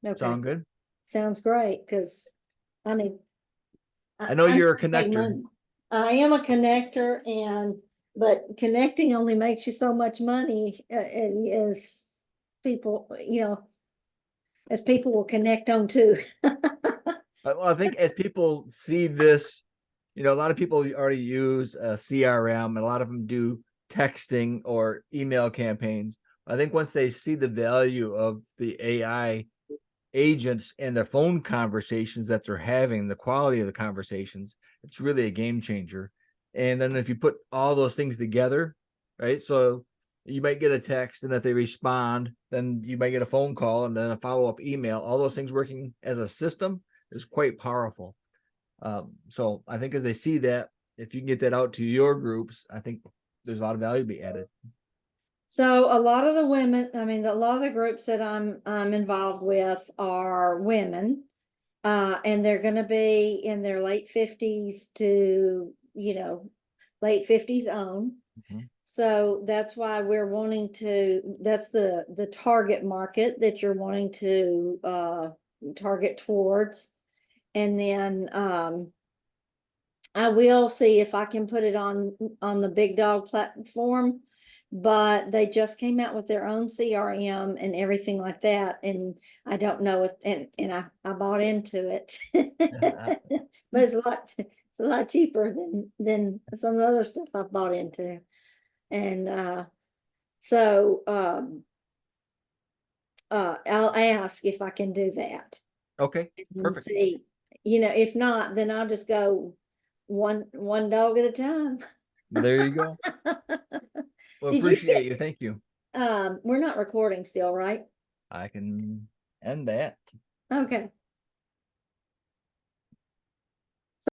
Okay. Sound good? Sounds great, because I need. I know you're a need to make connector. money. I am a connector, but connecting only makes you so much money, and as people, as people will connect on too. Well, I think as people see this, a lot of people already use a CRM, and a lot of them do texting or email campaigns. I think once they see the value of the AI agents and the phone conversations that they're having, the quality of the conversations, it's really a game changer. And then if you put all those things together, right? So you might get a text, and if they respond, then you might get a phone call and then a follow-up email. All those things working as a system is quite powerful. So I think as they see that, if you can get that out to your groups, I think there's a lot of value to be added. So a lot of the women, a lot of the groups that I'm involved with are women. And they're gonna be in their late 50s to, late 50s on. Mhm. So that's why we're wanting to, that's the target market that you're wanting to target towards. And then I will see if I can put it on the Big Dog platform, but they just came out with their own CRM and everything like that, and I don't know if and I bought into it, but it's a lot cheaper than some of the other stuff I've bought into, and so I'll ask if I can do that. Okay, And perfect. see, if not, then I'll just go one dog at a time. There you go. Well, Did you appreciate get, you. Thank you. we're not recording still, right? I can end that. Okay.